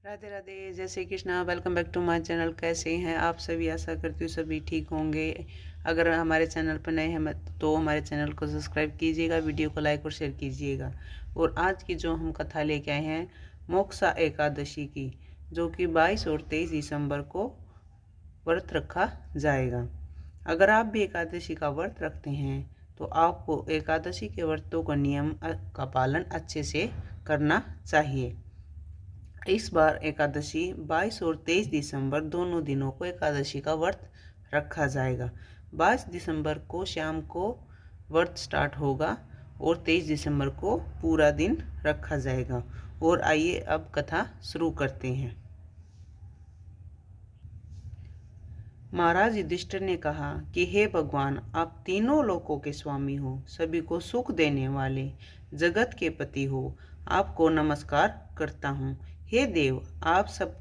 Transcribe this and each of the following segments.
राधे राधे, जय Shri Krishna. Welcome back to my channel. कैसे हैं आप सभी? आशा करती हूँ सभी ठीक होंगे। अगर हमारे चैनल पर नए हैं तो हमारे चैनल को सब्सक्राइब कीजिएगा, वीडियो को लाइक और शेयर कीजिएगा। और आज की जो हम कथा लेके आए हैं मोक्षा एकादशी की, जो कि 22 और 23 दिसंबर को व्रत रखा जाएगा। अगर आप भी एकादशी का व्रत रखते हैं तो आपको एकादशी के व्रतों का नियम का पालन अच्छे से करना चाहिए। इस बार एकादशी 22 और 23 दिसंबर दोनों दिनों को एकादशी का व्रत रखा जाएगा। 22 दिसंबर को शाम को व्रत स्टार्ट होगा और 23 दिसंबर को पूरा दिन रखा जाएगा। और आइए अब कथा शुरू करते हैं। महाराज युधिष्ठिर ने कहा कि हे भगवान, आप तीनों लोकों के स्वामी हो, सभी को सुख देने वाले, जगत के पति हो। आपको नमस्कार करता हूँ। हे देव, आप सब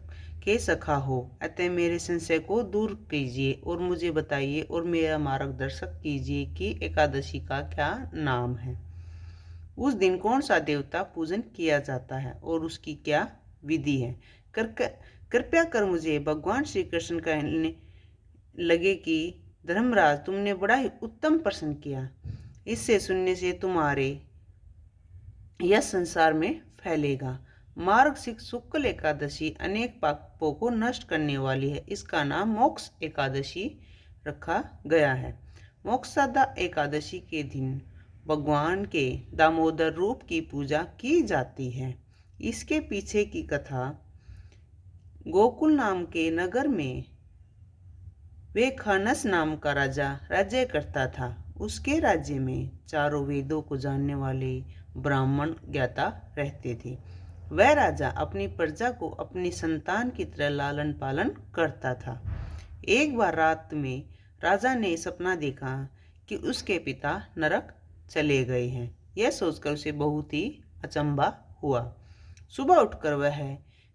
के सखा हो, अतः मेरे संशय को दूर कीजिए और मुझे बताइए और मेरा मार्गदर्शक कीजिए कि एकादशी का क्या नाम है। उस दिन कौन सा देवता पूजन किया जाता है और उसकी क्या विधि है। कृपया कर मुझे भगवान श्री कृष्ण कहने लगे कि धर्मराज, तुमने बड़ा ही उत्तम प्रश्न किया। इससे सुनने से तुम्हारे यह संसार में फैलेगा। मार्ग शुक्ल एकादशी अनेक पापों को नष्ट करने वाली है। इसका नाम मोक्ष एकादशी रखा गया है। मोक्षदा एकादशी के दिन भगवान के दामोदर रूप की पूजा की जाती है। इसके पीछे की कथा, गोकुल नाम के नगर में वेखानस नाम का राजा राज्य करता था। उसके राज्य में चारों वेदों को जानने वाले ब्राह्मण ज्ञाता रहते थे। वह राजा अपनी प्रजा को अपनी संतान की तरह लालन पालन करता था। एक बार रात में राजा ने सपना देखा कि उसके पिता नरक चले गए हैं। यह सोचकर उसे बहुत ही अचंभा हुआ। सुबह उठकर वह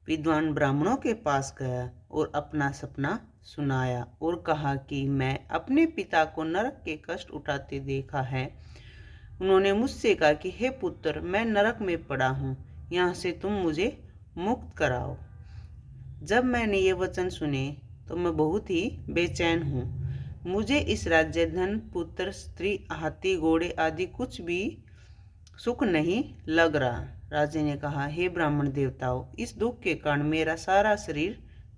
विद्वान ब्राह्मणों के पास गया और अपना सपना सुनाया और कहा कि मैं अपने पिता को नरक के कष्ट उठाते देखा है। उन्होंने मुझसे कहा कि हे पुत्र, मैं नरक में पड़ा हूँ, यहाँ से तुम मुझे मुक्त कराओ। जब मैंने ये वचन सुने तो मैं बहुत ही बेचैन हूँ। मुझे इस राज्य, धन, पुत्र, स्त्री, हाथी, घोड़े आदि कुछ भी सुख नहीं लग रहा। राजा ने कहा, हे ब्राह्मण देवताओं, इस दुख के कारण मेरा सारा शरीर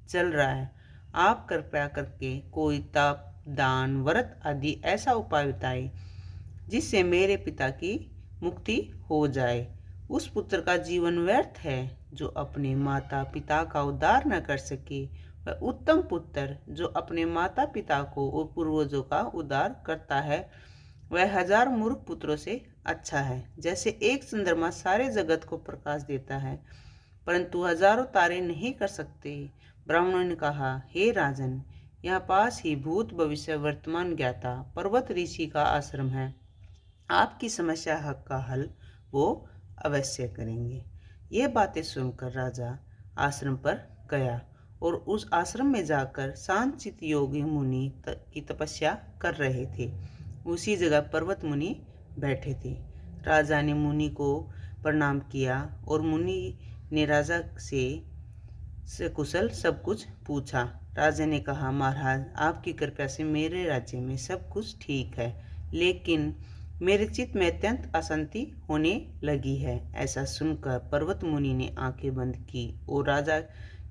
जल रहा है। आप कृपया करके कोई तप, दान, व्रत आदि ऐसा उपाय बताएं जिससे मेरे पिता की मुक्ति हो जाए। उस पुत्र का जीवन व्यर्थ है जो अपने माता पिता का उद्धार न कर सके। वह उत्तम पुत्र जो अपने माता पिता को और पूर्वजों का उद्धार करता है, वह 1000 मूर्ख पुत्रों से अच्छा है। जैसे एक चंद्रमा सारे जगत को प्रकाश देता है परंतु हजारों तारे नहीं कर सकते। ब्राह्मणों ने कहा, हे राजन, यहाँ पास ही भूत भविष्य वर्तमान ज्ञाता पर्वत ऋषि का आश्रम है। आपकी समस्या का हल वो अवश्य करेंगे। ये बातें सुनकर राजा आश्रम पर गया और उस आश्रम में जाकर शांतचित्त योगी मुनि की तपस्या कर रहे थे। उसी जगह पर्वत मुनि बैठे थे। राजा ने मुनि को प्रणाम किया और मुनि ने राजा से कुशल सब कुछ पूछा। राजा ने कहा, महाराज, आपकी कृपा से मेरे राज्य में सब कुछ ठीक है, लेकिन मेरे चित्त में अत्यंत अशांति होने लगी है। ऐसा सुनकर पर्वत मुनि ने आंखें बंद की और राजा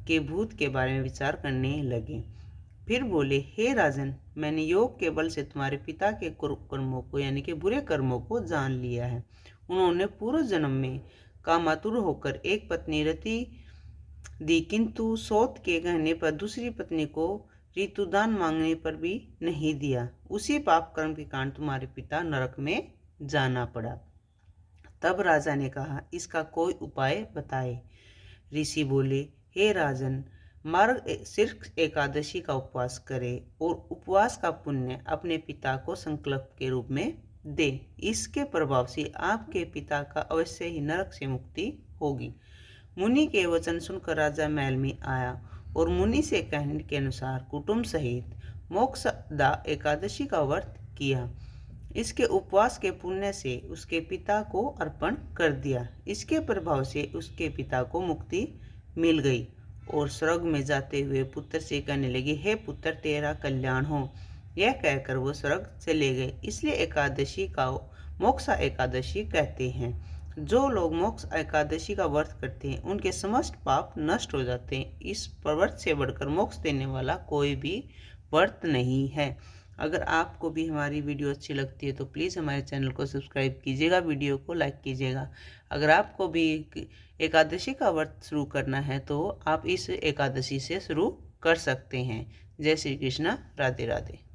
के भूत के बारे में विचार करने लगे। फिर बोले, हे राजन, मैंने योग के बल से तुम्हारे पिता के कर्मों को यानी कि बुरे कर्मों को जान लिया है। उन्होंने पूर्व जन्म में कामातुर होकर एक पत्नी रति दी, किंतु सौत के कहने पर दूसरी पत्नी को ऋतुदान मांगने पर भी नहीं दिया। उसी पाप कर्म के कारण तुम्हारे पिता नरक में जाना पड़ा। तब राजा ने कहा, इसका कोई उपाय बताए। ऋषि बोले, हे राजन, मार्ग सिर्फ एकादशी का उपवास करे और उपवास का पुण्य अपने पिता को संकल्प के रूप में दे। इसके प्रभाव से आपके पिता का अवश्य ही नरक से मुक्ति होगी। मुनि के वचन सुनकर राजा महल में आया और मुनि से कहने के अनुसार कुटुंब सहित मोक्षदा एकादशी का व्रत किया। इसके उपवास के पुण्य से उसके पिता को अर्पण कर दिया। इसके प्रभाव से उसके पिता को मुक्ति मिल गई और स्वर्ग में जाते हुए पुत्र से कहने लगे, हे पुत्र, तेरा कल्याण हो। यह कहकर वो स्वर्ग चले गए। इसलिए एकादशी का मोक्षा एकादशी कहते हैं। जो लोग मोक्ष एकादशी का व्रत करते हैं उनके समस्त पाप नष्ट हो जाते हैं। इस व्रत से बढ़कर मोक्ष देने वाला कोई भी व्रत नहीं है। अगर आपको भी हमारी वीडियो अच्छी लगती है तो प्लीज़ हमारे चैनल को सब्सक्राइब कीजिएगा, वीडियो को लाइक कीजिएगा। अगर आपको भी एकादशी का व्रत शुरू करना है तो आप इस एकादशी से शुरू कर सकते हैं। जय श्री कृष्णा, राधे राधे।